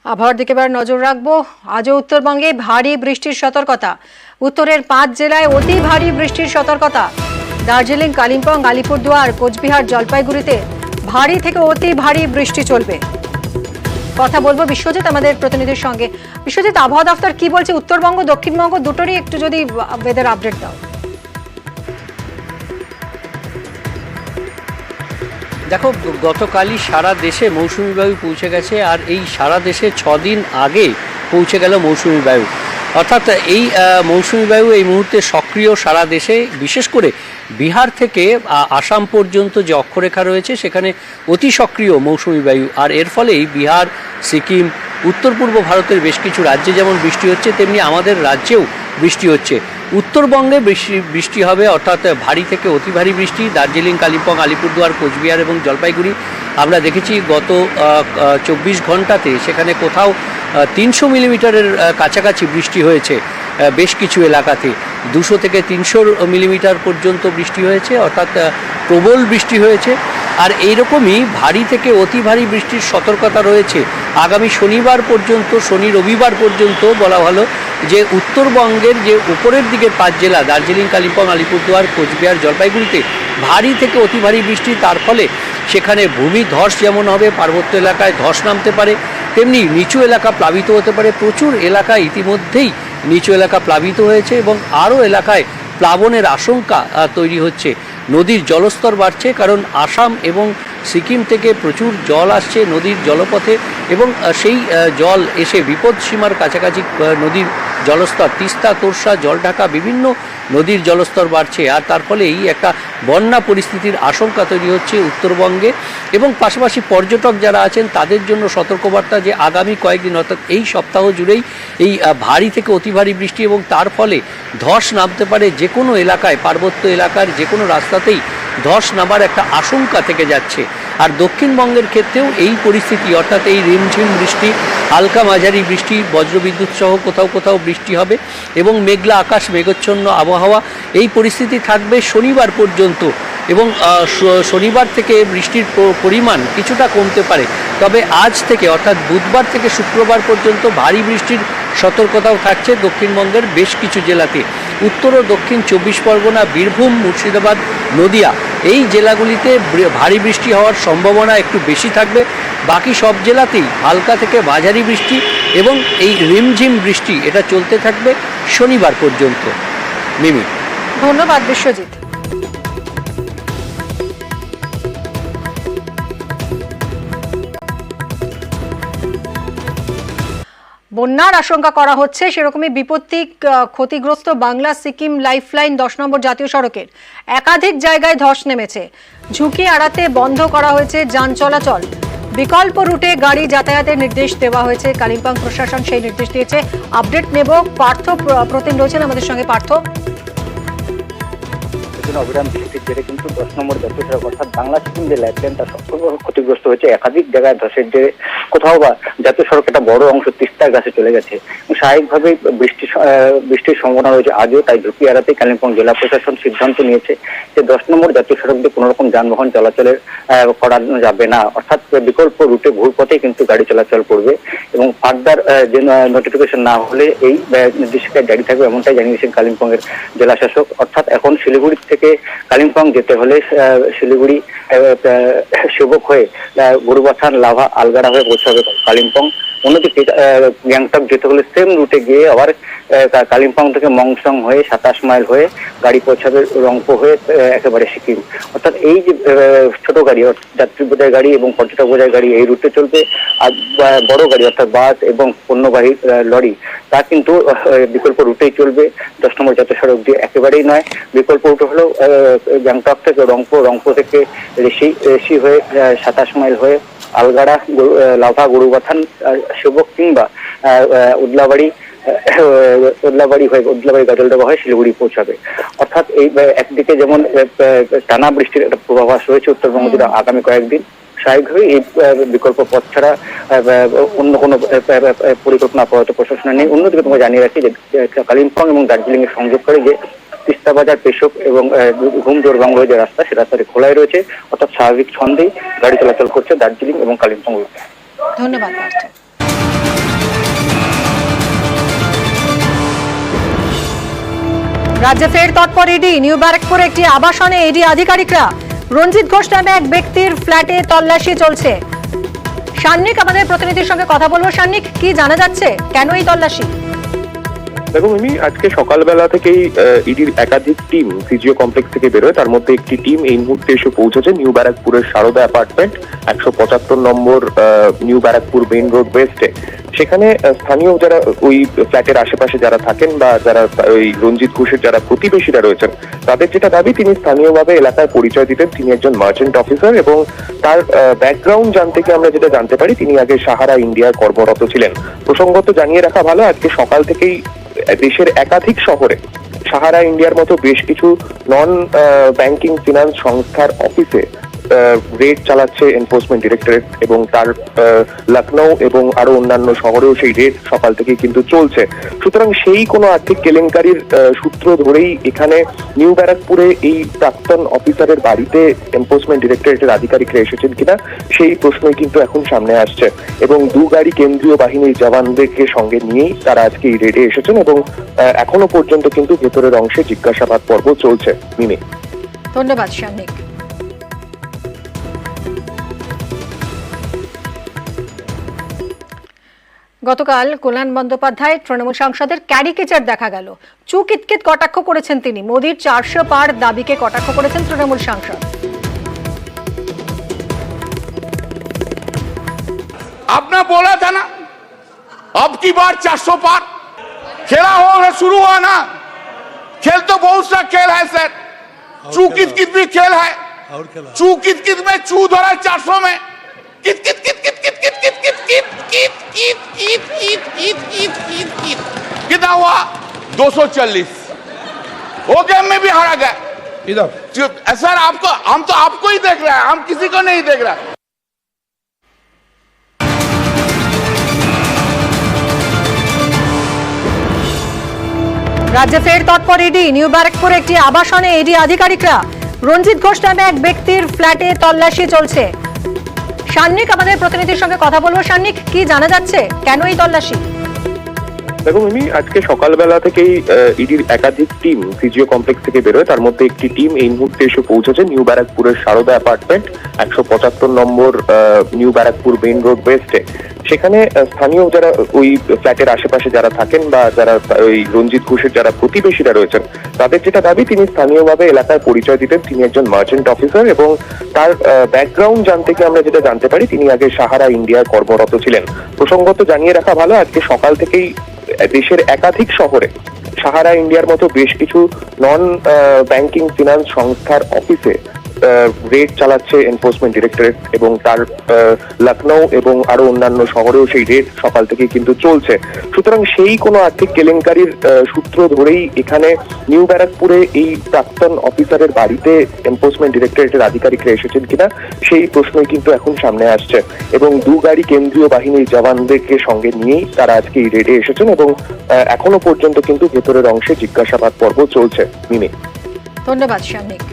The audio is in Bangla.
আবহাওয়ার দিকে এবার নজর রাখবো। আজও উত্তরবঙ্গে ভারী বৃষ্টির সতর্কতা। উত্তরের 5 জেলায় অতি ভারী বৃষ্টির সতর্কতা। দার্জিলিং, কালিম্পং, আলিপুরদুয়ার, কোচবিহার, জলপাইগুড়িতে ভারী থেকে অতি ভারী বৃষ্টি চলবে। কথা বলবো বিশ্বজিৎ আমাদের প্রতিনিধির সঙ্গে। বিশ্বজিৎ, আবহাওয়া দফতর কি বলছে উত্তরবঙ্গ দক্ষিণবঙ্গ দুটোরই একটু যদি ওয়েদার আপডেট দাও। দেখো, গতকালই সারা দেশে মৌসুমি বায়ু পৌঁছে গেছে, আর এই সারা দেশে 6 দিন আগে পৌঁছে গেল মৌসুমি বায়ু। অর্থাৎ এই মৌসুমি বায়ু এই মুহূর্তে সক্রিয় সারা দেশে, বিশেষ করে বিহার থেকে আসাম পর্যন্ত যে অক্ষরেখা রয়েছে সেখানে অতি সক্রিয় মৌসুমি বায়ু। আর এর ফলেই বিহার, সিকিম, উত্তর পূর্ব ভারতের বেশ কিছু রাজ্যে যেমন বৃষ্টি হচ্ছে, তেমনি আমাদের রাজ্যেও বৃষ্টি হচ্ছে। উত্তরবঙ্গে বৃষ্টি হবে, অর্থাৎ ভারী থেকে অতি ভারী বৃষ্টি। দার্জিলিং, কালিম্পং, আলিপুরদুয়ার, কোচবিহার এবং জলপাইগুড়ি আমরা দেখেছি গত 24 ঘন্টাতে সেখানে কোথাও 300 মিলিমিটারের কাছাকাছি বৃষ্টি হয়েছে। বেশ কিছু এলাকাতে 200 থেকে 300 মিলিমিটার পর্যন্ত বৃষ্টি হয়েছে, অর্থাৎ প্রবল বৃষ্টি হয়েছে। আর এইরকমই ভারী থেকে অতি ভারী বৃষ্টির সতর্কতা রয়েছে আগামী শনিবার পর্যন্ত, শনি রবিবার পর্যন্ত বলা ভালো। যে উত্তরবঙ্গের যে উপরের দিকের 5 জেলা দার্জিলিং, কালিম্পং, আলিপুরদুয়ার, কোচবিহার, জলপাইগুড়িতে ভারী থেকে অতি ভারী বৃষ্টি, তার ফলে সেখানে ভূমি ধস যেমন হবে, পার্বত্য এলাকায় ধস নামতে পারে, তেমনি নিচু এলাকা প্লাবিত হতে পারে। প্রচুর এলাকায় ইতিমধ্যেই নিচু এলাকা প্লাবিত হয়েছে এবং আরও এলাকায় প্লাবনের আশঙ্কা তৈরি হচ্ছে। নদীর জলস্তর বাড়ছে, কারণ আসাম এবং সিকিম থেকে প্রচুর জল আসছে নদীর জলপথে, এবং সেই জল এসে বিপদ সীমার কাছাকাছি নদীর জলস্তর, তিস্তা, তোরসা, জলঢাকা বিভিন্ন নদীর জলস্তর বাড়ছে। আর তার ফলে এই একটা বন্যা পরিস্থিতির আশঙ্কা তৈরি হচ্ছে উত্তরবঙ্গে। এবং পাশাপাশি পর্যটক যারা আছেন তাদের জন্য সতর্কবার্তা যে আগামী কয়েকদিন, অর্থাৎ এই সপ্তাহ জুড়েই এই ভারী থেকে অতি ভারী বৃষ্টি, এবং তার ফলে ধস নামতে পারে যে কোনো এলাকায়, পার্বত্য এলাকার যে কোনো রাস্তাতেই ধস নামার একটা আশঙ্কা থেকে যাচ্ছে। আর দক্ষিণবঙ্গের ক্ষেত্রেও এই পরিস্থিতি, অর্থাৎ এই রিমঝিম বৃষ্টি, হালকা মাঝারি বৃষ্টি, বজ্রবিদ্যুৎ সহ কোথাও কোথাও বৃষ্টি হবে এবং মেঘলা আকাশ, মেঘাচ্ছন্ন আবহাওয়া, এই পরিস্থিতি থাকবে শনিবার পর্যন্ত। এবং শনিবার থেকে বৃষ্টির পরিমাণ কিছুটা কমতে পারে, তবে আজ থেকে অর্থাৎ বুধবার থেকে শুক্রবার পর্যন্ত ভারী বৃষ্টির সতর্কতাও থাকছে দক্ষিণবঙ্গের বেশ কিছু জেলাতে। উত্তর ও দক্ষিণ 24 পরগনা, বীরভূম, মুর্শিদাবাদ, নদিয়া এই জেলাগুলিতে ভারী বৃষ্টি হওয়ার সম্ভাবনা একটু বেশি থাকবে। বাকি সব জেলাতেই হালকা থেকে মাঝারি বৃষ্টি এবং এই রিমঝিম বৃষ্টি এটা চলতে থাকবে শনিবার পর্যন্ত। মিমি, ধন্যবাদ বিশ্বজিৎ। বন্যার আশঙ্কা করা হচ্ছে, সেরকমই বিপত্তি ক্ষতিগ্রস্ত বাংলা সিকিম লাইফলাইন 10 নম্বর জাতীয় সড়কের একাধিক জায়গায় ধস নেমেছে। ঝুঁকি এড়াতে বন্ধ করা হয়েছে যান চলাচল। বিকল্প রুটে গাড়ি যাতায়াতের নির্দেশ দেওয়া হয়েছে। কালিম্পং প্রশাসন সেই নির্দেশ দিয়েছে। আপডেট নেব, পার্থ প্রতিম রয়েছেন আমাদের সঙ্গে। পার্থ, অবিরাম বৃষ্টির জেরে কিন্তু 10 নম্বর জাতীয় সড়ক অর্থাৎ বাংলা সিকিম যে লাইফলাইন তা সবচেয়ে ক্ষতিগ্রস্ত হয়েছে। একাধিক জায়গায় ধসের জেরে কোথাও বা জাতীয় সড়ক একটা বড় অংশ তিস্তার কাছে চলে গেছে। স্বাভাবিকভাবেই বৃষ্টির সম্ভাবনা রয়েছে আজও, তাই ঝুঁকি এড়াতে কালিম্পং জেলা প্রশাসন সিদ্ধান্ত নিয়েছে যে 10 নম্বর জাতীয় সড়ক দিয়ে কোনো রকম যানবাহন চলাচলের করানো যাবে না, অর্থাৎ বিকল্প রুটে ঘুরপথে কিন্তু গাড়ি চলাচল করবে এবং ফার্দার যে নোটিফিকেশন না হলে এই নির্দেশিকায় জারি থাকবে, এমনটাই জানিয়েছেন কালিম্পংয়ের জেলা শাসক। অর্থাৎ এখন শিলিগুড়ি থেকে কালিম্পং যেতে হলে শিলিগুড়ি সেবক হয়ে গুরুবাথান, লাভা, আলগাড়া হয়ে পৌঁছাবে কালিম্পং। অন্যদিকে গ্যাংটক যেতে হলে সেম রুটে গিয়ে আবার কালিম্পং থেকে মংসং হয়ে 27 মাইল হয়ে গাড়ি পৌঁছাবে রংপো হয়ে একেবারে সিকিম। অর্থাৎ এই যে ছোট গাড়ি, যাত্রী বোঝাই গাড়ি এবং পর্যটক বোঝাই গাড়ি এই রুটে চলবে। আর বড় গাড়ি অর্থাৎ বাস এবং পণ্যবাহী লরি তা কিন্তু বিকল্প রুটেই চলবে, 10 নম্বর জাতীয় সড়ক দিয়ে একেবারেই নয়। বিকল্প রুট হলো গ্যাংটক থেকে রংপো, রংপো থেকে ঋষি হয়ে 27 মাইল হয়ে আলগাড়া, লাভা, গুরুবাথান, সেবক কিংবা উদলাবাড়ি হয়ে গাজলডোবা হয়ে শিলিগুড়ি পৌঁছাবে। অর্থাৎ এই একদিকে যেমন টানা বৃষ্টির একটা পূর্বাভাস রয়েছে উত্তরবঙ্গ জুড়ে আগামী কয়েকদিন, স্বাভাবিকভাবেই এই বিকল্প পথ ছাড়া অন্য কোনো পরিকল্পনা আপাতত প্রশাসনের নেই। অন্যদিকে তোমাকে জানিয়ে রাখি যে কালিম্পং এবং দার্জিলিং এর সংযোগ করে যে তিস্তা বাজার, পেশক এবং ঘুম জোরবাংলো যে রাস্তা, সে রাস্তাটি খোলাই রয়েছে, অর্থাৎ স্বাভাবিক ছন্দেই গাড়ি চলাচল করছে দার্জিলিং এবং কালিম্পং। ধন্যবাদ পার্থ। রাজ্যে ফের তৎপর ইডি। নিউ ব্যারাকপুরে একটি আবাসনে ইডি আধিকারিকরা। রঞ্জিত ঘোষ নামে এক ব্যক্তির ফ্ল্যাটে তল্লাশি চলছে। সান্নিক আমাদের প্রতিনিধির সঙ্গে কথা বলবো। সান্নিক, কি জানা যাচ্ছে, কেন এই তল্লাশি? দেখুন, আমি আজকে সকালবেলা থেকেই ইডির একাধিক টিম সিজিও কমপ্লেক্স থেকে বেরোয়। তার মধ্যে একটি টিম এই মুহূর্তে এসে পৌঁছেছে নিউ ব্যারাকপুরের সারদা অ্যাপার্টমেন্ট 175 নম্বর নিউ ব্যারাকপুর মেইন রোড ওয়েস্টে। সেখানে স্থানীয় যারা ওই ফ্ল্যাটের আশেপাশে যারা থাকেন বা যারা ওই রঞ্জিত ঘোষের যারা প্রতিবেশীরা রয়েছেন, তাদের যেটা দাবি, তিনি স্থানীয়ভাবে এলাকায় পরিচয় দিতেন তিনি একজন মার্চেন্ট অফিসার, এবং তার ব্যাকগ্রাউন্ড জানতে গিয়ে আমরা যেটা জানতে পারি, তিনি আগে সাহারা ইন্ডিয়ায় কর্মরত ছিলেন। প্রসঙ্গত জানিয়ে রাখা ভালো, আজকে সকাল থেকেই দেশের একাধিক শহরে সাহারা ইন্ডিয়ার মতো বেশ কিছু নন ব্যাংকিং ফিনান্স সংস্থার অফিসে রেড চালাচ্ছে এনফোর্সমেন্ট ডিরেক্টরেট, এবং তার লখনৌ এবং আরো অন্যান্য শহরেও সেই রেড সকাল থেকেই কিন্তু চলছে। সুতরাং সেই কোনো আর্থিক কেলেঙ্কারির সূত্র ধরেই এখানে নিউ ব্যারাকপুরে এই প্রাক্তন অফিসারের বাড়িতে এনফোর্সমেন্ট ডিরেক্টরেটের আধিকারিকরা এসেছেন কিনা সেই প্রশ্নই কিন্তু এখন সামনে আসছে, এবং দু গাড়ি কেন্দ্রীয় বাহিনীর জওয়ানদেরকে সঙ্গে নিয়েই তারা আজকে এই রেডে এসেছেন, এবং এখনো পর্যন্ত কিন্তু ভেতরের অংশে জিজ্ঞাসাবাদ পর্ব চলছে। মিমি, ধন্যবাদ সান্নিক। গতকাল কল্যাণ বন্দ্যোপাধ্যায় তৃণমূল সাংসদের ক্যারিকেচার দেখা গেল। চুকিতকিত কটাক্ষ করেছেন তিনি। মোদির 400 পার দাবিকে কটাক্ষ করেছেন তৃণমূল সাংসদ। आपने बोला था ना, अब की बार 400 पार खेला हो, शुरू हुआ ना। खेल तो बहुत सा खेल है सर, चू कित कित भी खेल है। चू कित कित में चू धरा 400 में कित कित कित कित कित कित कित कित कित कित कित कित कित कित कित कित कित कितना हुआ 240। वो गेम में भी हारा गया इधर। सर आपको, हम तो आपको ही देख रहे हैं, हम किसी को नहीं देख रहे। রাজ্যে ফের তৎপর ইডি। নিউ ব্যারাকপুরে একটি আবাসনে ইডি আধিকারিকরা। রঞ্জিত ঘোষ নামে এক ব্যক্তির ফ্ল্যাটে তল্লাশি চলছে। সান্নিক আমাদের প্রতিনিধির সঙ্গে কথা বলবো। সান্নিক, কি জানা যাচ্ছে, কেন এই তল্লাশি? দেখুন, আমি আজকে সকালবেলা থেকেই ইডির একাধিক টিম সিজিও কমপ্লেক্স থেকে বেরোয়। তার মধ্যে একটি টিম এই মুহূর্তে এসে পৌঁছেছে নিউ ব্যারাকপুরের সারদা অ্যাপার্টমেন্ট 175 নম্বর নিউ ব্যারাকপুর মেইন রোড ওয়েস্টে। সেখানে স্থানীয় যারা ওই ফ্ল্যাটের আশেপাশে যারা থাকেন বা যারা ওই রঞ্জিত ঘোষের যারা প্রতিবেশীরা রয়েছেন, তাদের যেটা দাবি, তিনি স্থানীয়ভাবে এলাকায় পরিচয় দিতেন তিনি একজন মার্চেন্ট অফিসার, এবং তার ব্যাকগ্রাউন্ড জানতে গিয়ে আমরা যেটা জানতে পারি, তিনি আগে সাহারা ইন্ডিয়ায় কর্মরত ছিলেন। প্রসঙ্গত জানিয়ে রাখা ভালো, আজকে সকাল থেকেই দেশের একাধিক শহরে সাহারা ইন্ডিয়ার মতো বেশ কিছু নন ব্যাংকিং ফিনান্স সংস্থার অফিসে রেড চালাচ্ছে এনফোর্সমেন্ট ডিরেক্টরেট, এবং তার লখনৌ এবং আরো অন্যান্য শহরেও সেই রেড সকাল থেকেই কিন্তু চলছে। সুতরাং সেই কোনো আর্থিক কেলেঙ্কারির সূত্র ধরেই এখানে নিউ ব্যারাকপুরে এই প্রাক্তন অফিসারের বাড়িতে এনফোর্সমেন্ট ডিরেক্টরেটের আধিকারিকরা এসেছেন কিনা সেই প্রশ্নই কিন্তু এখন সামনে আসছে, এবং দু গাড়ি কেন্দ্রীয় বাহিনীর জওয়ানদেরকে সঙ্গে নিয়েই তারা আজকে এই রেডে এসেছেন, এবং এখনো পর্যন্ত কিন্তু ভেতরের অংশে জিজ্ঞাসাবাদ পর্ব চলছে। মিমি, ধন্যবাদ সান্নিক।